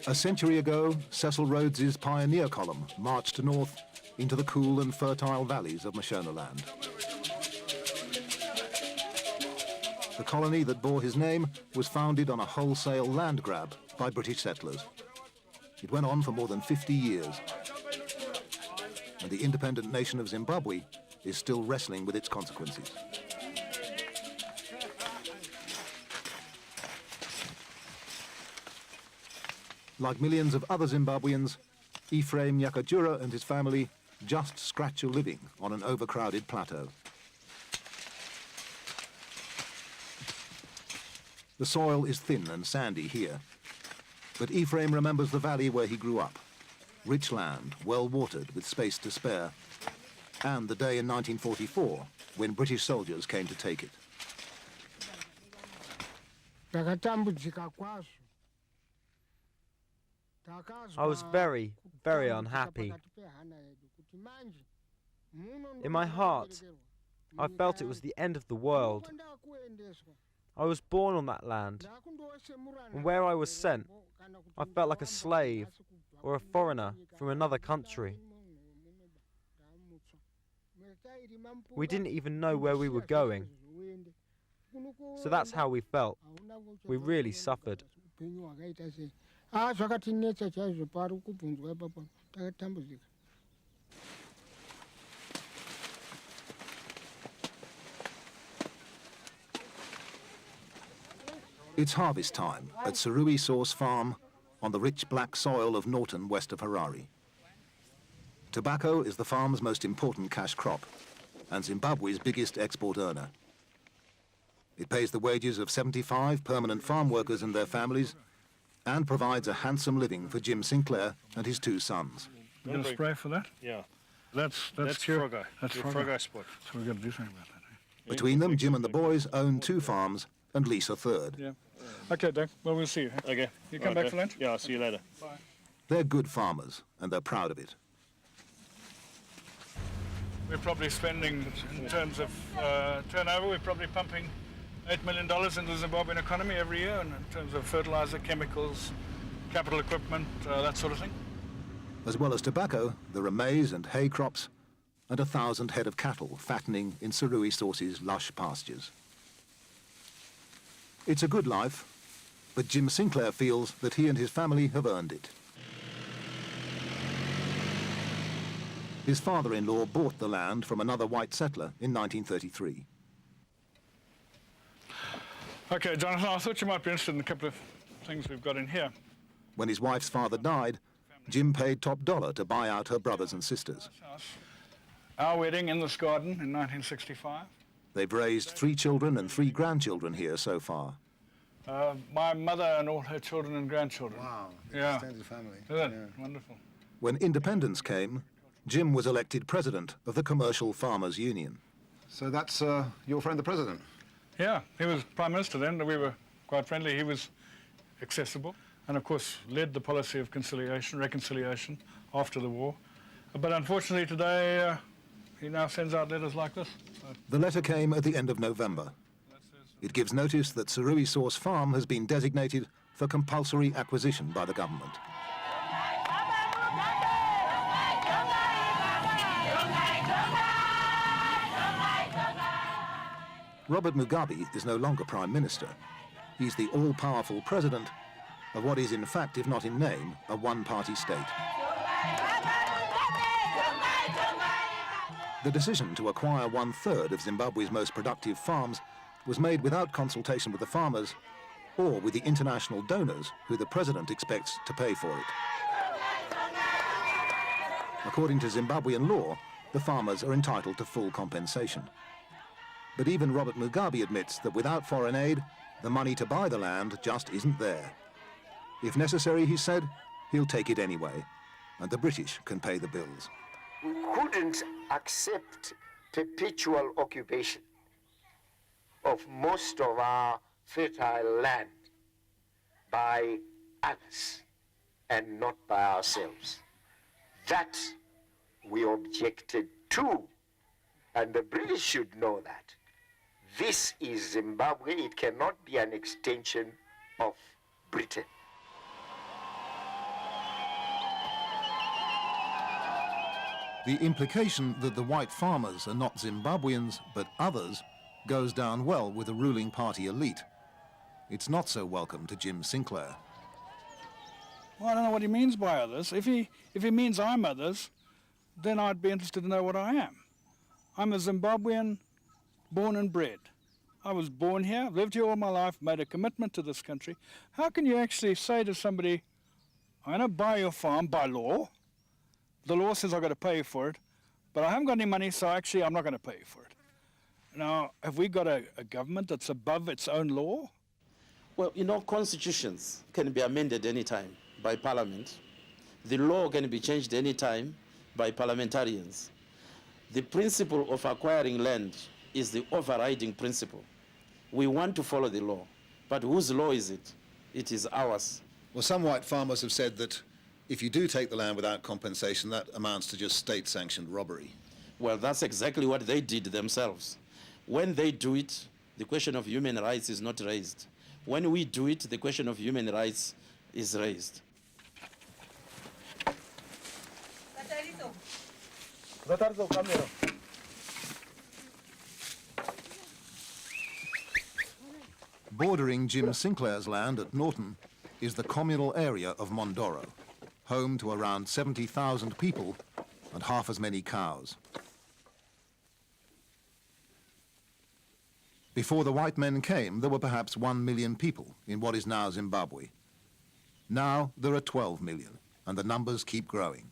A century ago, Cecil Rhodes's pioneer column marched north into the cool and fertile valleys of Mashonaland. The colony that bore his name was founded on a wholesale land grab by British settlers. It went on for more than 50 years, and the independent nation of Zimbabwe is still wrestling with its consequences. Like millions of other Zimbabweans, Ephraim Nyakajura and his family just scratch a living on an overcrowded plateau. The soil is thin and sandy here, but Ephraim remembers the valley where he grew up. Rich land, well watered with space to spare, and the day in 1944 when British soldiers came to take it. I was very, very unhappy. In my heart, I felt it was the end of the world. I was born on that land, and where I was sent, I felt like a slave or a foreigner from another country. We didn't even know where we were going. So that's how we felt. We really suffered. It's harvest time at Sarui Sauce Farm on the rich black soil of Norton, west of Harare. Tobacco is the farm's most important cash crop and Zimbabwe's biggest export earner. It pays the wages of 75 permanent farm workers and their families and provides a handsome living for Jim Sinclair and his two sons. You got a spray for that? Yeah. That's Frogger. That's Frogger spot. So we've got to do something about that. Eh? Between them, Jim and the boys own 2 farms and lease a third. Yeah. Okay, Doug. Well, we'll see you. Eh? Okay. You come back for lunch? Yeah, I'll see you later. Bye. They're good farmers and they're proud of it. We're probably spending, in terms of turnover, we're probably pumping $8 million into the Zimbabwean economy every year, and in terms of fertilizer, chemicals, capital equipment, that sort of thing. As well as tobacco, there are maize and hay crops and 1,000 head of cattle fattening in Sarui Sauce's lush pastures. It's a good life, but Jim Sinclair feels that he and his family have earned it. His father-in-law bought the land from another white settler in 1933. Okay, Jonathan, I thought you might be interested in a couple of things we've got in here. When his wife's father died, Jim paid top dollar to buy out her brothers and sisters. Our wedding in this garden in 1965. They've raised 3 children and 3 grandchildren here so far. My mother and all her children and grandchildren. Wow, yeah. extended family. Isn't it? Wonderful. When independence came, Jim was elected president of the Commercial Farmers Union. So that's your friend the president? Yeah, he was prime minister then. We were quite friendly. He was accessible and, of course, led the policy of reconciliation after the war. But unfortunately today, he now sends out letters like this. So. The letter came at the end of November. It gives notice that Sarui Sauce Farm has been designated for compulsory acquisition by the government. Robert Mugabe is no longer Prime Minister. He's the all-powerful president of what is in fact, if not in name, a one-party state. The decision to acquire 1/3 of Zimbabwe's most productive farms was made without consultation with the farmers or with the international donors who the president expects to pay for it. According to Zimbabwean law, the farmers are entitled to full compensation. But even Robert Mugabe admits that without foreign aid, the money to buy the land just isn't there. If necessary, he said, he'll take it anyway, and the British can pay the bills. We couldn't accept perpetual occupation of most of our fertile land by others and not by ourselves. That we objected to. And the British should know that. This is Zimbabwe. It cannot be an extension of Britain. The implication that the white farmers are not Zimbabweans, but others, goes down well with the ruling party elite. It's not so welcome to Jim Sinclair. Well, I don't know what he means by others. If he means I'm others, then I'd be interested to know what I am. I'm a Zimbabwean, born and bred. I was born here, lived here all my life, made a commitment to this country. How can you actually say to somebody, I'm going to buy your farm by law. The law says I've got to pay you for it, but I haven't got any money, so actually I'm not going to pay you for it. Now, have we got a government that's above its own law? Well, you know, constitutions can be amended any time by parliament. The law can be changed any time by parliamentarians. The principle of acquiring land is the overriding principle. We want to follow the law, but whose law is it? It is ours. Well, some white farmers have said that if you do take the land without compensation, that amounts to just state-sanctioned robbery. Well, that's exactly what they did themselves. When they do it, the question of human rights is not raised. When we do it, the question of human rights is raised. Bordering Jim Sinclair's land at Norton is the communal area of Mondoro, home to around 70,000 people and half as many cows. Before the white men came, there were perhaps 1 million people in what is now Zimbabwe. Now there are 12 million, and the numbers keep growing.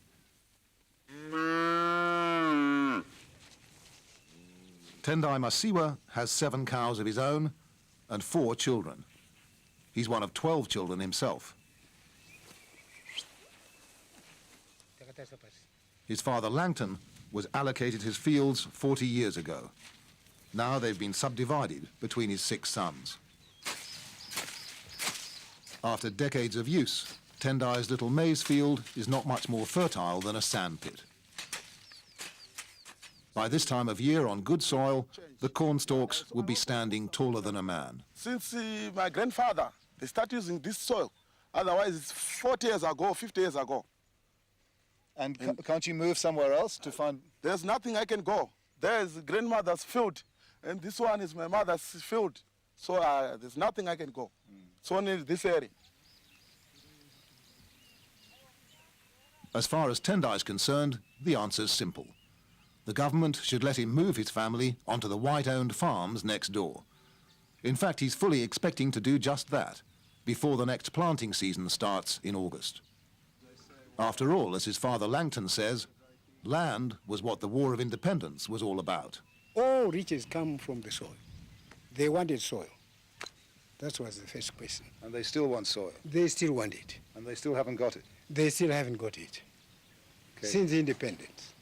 Tendai Masiwa has 7 cows of his own and 4 children. He's one of 12 children himself. His father Langton was allocated his fields 40 years ago. Now they've been subdivided between his 6 sons. After decades of use, Tendai's little maize field is not much more fertile than a sandpit. By this time of year, on good soil, the corn stalks would be standing taller than a man. Since my grandfather, they started using this soil. Otherwise, it's 40 years ago, 50 years ago. And can't you move somewhere else to find... There's nothing I can go. There's grandmother's field, and this one is my mother's field. So there's nothing I can go. It's only this area. As far as Tendai is concerned, the answer's simple. The government should let him move his family onto the white-owned farms next door. In fact, he's fully expecting to do just that before the next planting season starts in August. After all, as his father Langton says, land was what the War of Independence was all about. All riches come from the soil. They wanted soil. That was the first question. And they still want soil? They still want it. And they still haven't got it? They still haven't got it. Okay. Since independence.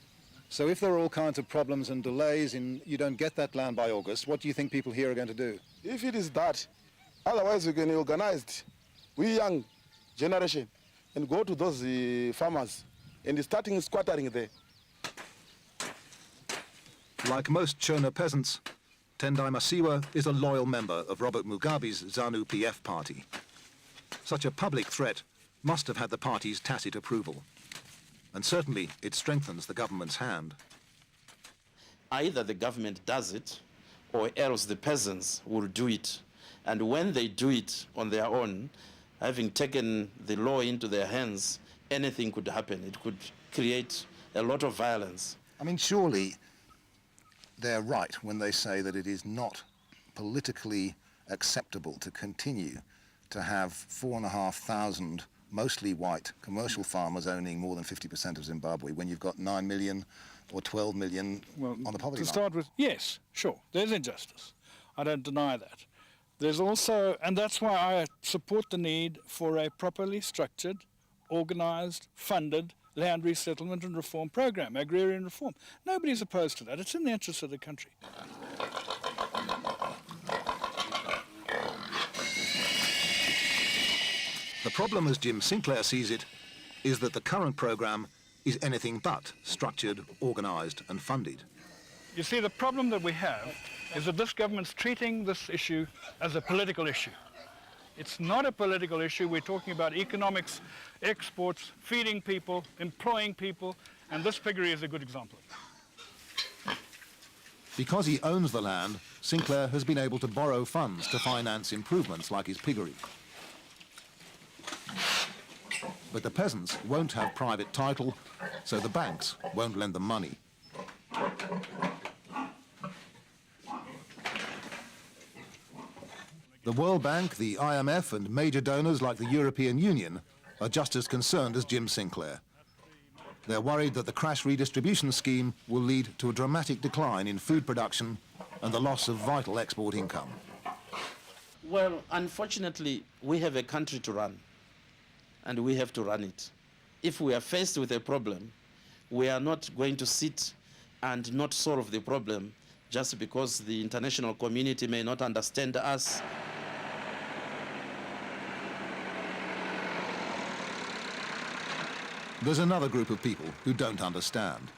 So if there are all kinds of problems and delays and you don't get that land by August, what do you think people here are going to do? If it is that, otherwise we can organize it. We young generation and go to those farmers and starting squattering there. Like most Chona peasants, Tendai Masiwa is a loyal member of Robert Mugabe's ZANU-PF party. Such a public threat must have had the party's tacit approval. And certainly it strengthens the government's hand. Either the government does it, or else the peasants will do it. And when they do it on their own, having taken the law into their hands, anything could happen. It could create a lot of violence. I mean, surely they're right when they say that it is not politically acceptable to continue to have 4,500 mostly white commercial farmers owning more than 50% of Zimbabwe when you've got 9 million or 12 million on the poverty line. To start with, yes, sure, there's injustice. I don't deny that. There's also, and that's why I support the need for a properly structured, organised, funded land resettlement and reform program, agrarian reform. Nobody's opposed to that. It's in the interest of the country. The problem, as Jim Sinclair sees it, is that the current program is anything but structured, organised and funded. You see, the problem that we have is that this government's treating this issue as a political issue. It's not a political issue. We're talking about economics, exports, feeding people, employing people, and this piggery is a good example. Because he owns the land, Sinclair has been able to borrow funds to finance improvements like his piggery. But the peasants won't have private title, so the banks won't lend them money. The World Bank, the IMF and major donors like the European Union are just as concerned as Jim Sinclair. They're worried that the crash redistribution scheme will lead to a dramatic decline in food production and the loss of vital export income. Well, unfortunately, we have a country to run, and we have to run it. If we are faced with a problem, we are not going to sit and not solve the problem just because the international community may not understand us. There's another group of people who don't understand.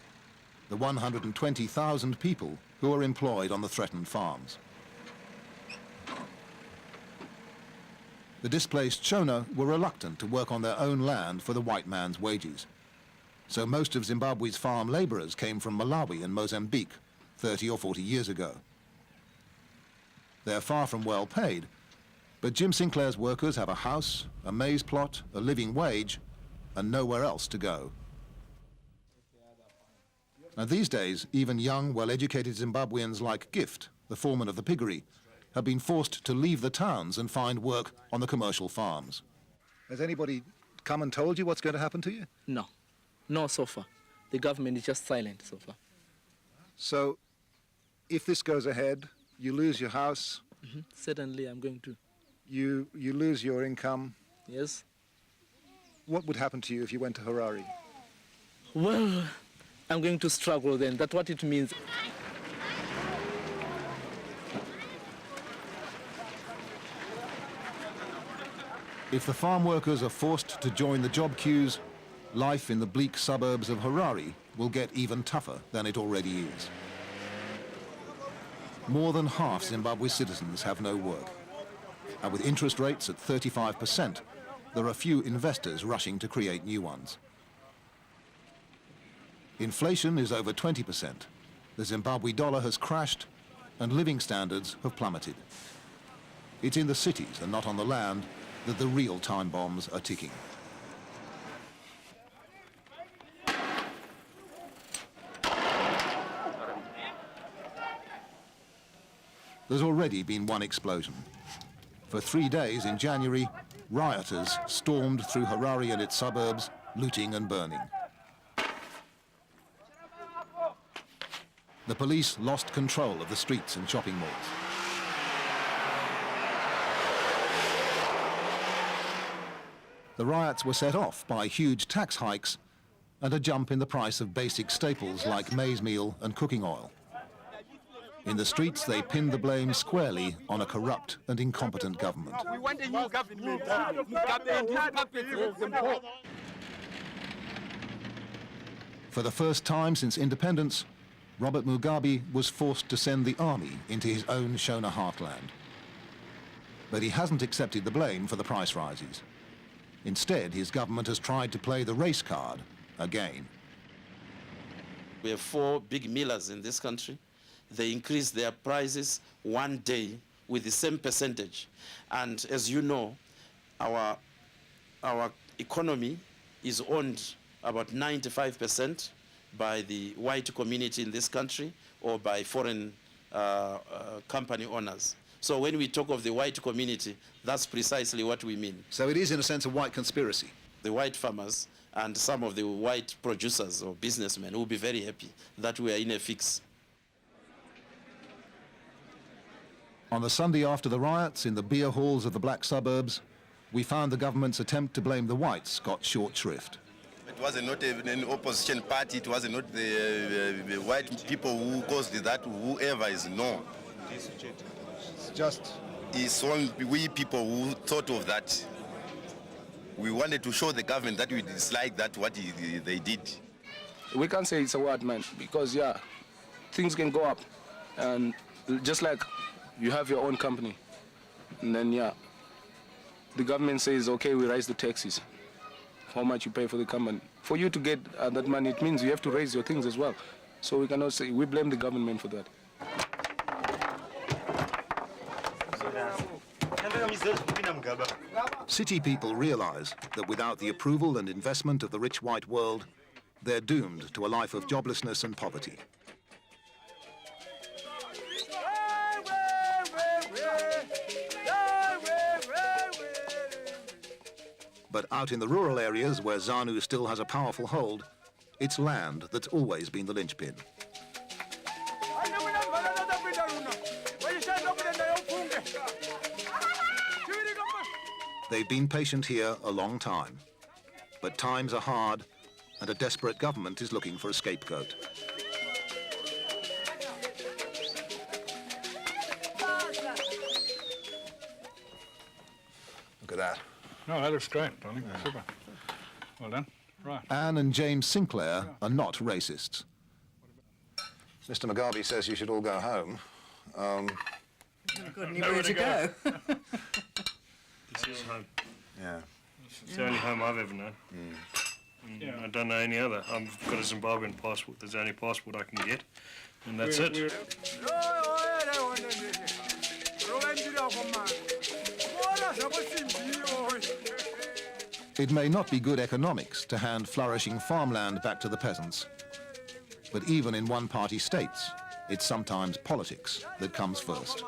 The 120,000 people who are employed on the threatened farms. The displaced Shona were reluctant to work on their own land for the white man's wages. So most of Zimbabwe's farm labourers came from Malawi and Mozambique 30 or 40 years ago. They're far from well paid, but Jim Sinclair's workers have a house, a maize plot, a living wage, and nowhere else to go. And these days, even young, well-educated Zimbabweans like Gift, the foreman of the piggery, have been forced to leave the towns and find work on the commercial farms. Has anybody come and told you what's going to happen to you? No, no so far. The government is just silent so far. So, if this goes ahead, you lose your house. Certainly I'm going to. You lose your income. Yes. What would happen to you if you went to Harare? Well, I'm going to struggle then. That's what it means. If the farm workers are forced to join the job queues, life in the bleak suburbs of Harare will get even tougher than it already is. More than half Zimbabwe's citizens have no work. And with interest rates at 35%, there are few investors rushing to create new ones. Inflation is over 20%. The Zimbabwe dollar has crashed and living standards have plummeted. It's in the cities and not on the land that the real time bombs are ticking. There's already been one explosion. For 3 days in January, rioters stormed through Harare and its suburbs, looting and burning. The police lost control of the streets and shopping malls. The riots were set off by huge tax hikes and a jump in the price of basic staples like maize meal and cooking oil. In the streets, they pinned the blame squarely on a corrupt and incompetent government. We want a new government. Mugabe and his puppets. For the first time since independence, Robert Mugabe was forced to send the army into his own Shona heartland. But he hasn't accepted the blame for the price rises. Instead, his government has tried to play the race card again. We have 4 big millers in this country. They increase their prices one day with the same percentage. And as you know, our economy is owned about 95% by the white community in this country or by foreign company owners. So when we talk of the white community, that's precisely what we mean. So it is, in a sense, a white conspiracy. The white farmers and some of the white producers or businessmen will be very happy that we are in a fix. On the Sunday after the riots in the beer halls of the black suburbs, we found the government's attempt to blame the whites got short shrift. It was not an opposition party, it was not the white people who caused that, whoever is no. It's only we people who thought of that. We wanted to show the government that we dislike that what they did. We can't say it's a word, man, because, yeah, things can go up. And just like you have your own company, and then, yeah, the government says, okay, we raise the taxes. How much you pay for the company. For you to get that money, it means you have to raise your things as well. So we cannot say, we blame the government for that. City people realize that without the approval and investment of the rich white world, they're doomed to a life of joblessness and poverty. But out in the rural areas where ZANU still has a powerful hold, it's land that's always been the linchpin. They've been patient here a long time, but times are hard and a desperate government is looking for a scapegoat. Look at that. No, that looks great, darling. Yeah. Super. Well done. Right. Anne and James Sinclair are not racists. Mr. Mugabe says you should all go home. Got anywhere to go. This is home. Yeah. It's the only home I've ever known. Yeah. I don't know any other. I've got a Zimbabwean passport. That's the only passport I can get, and that's it. It may not be good economics to hand flourishing farmland back to the peasants, but even in one-party states, it's sometimes politics that comes first.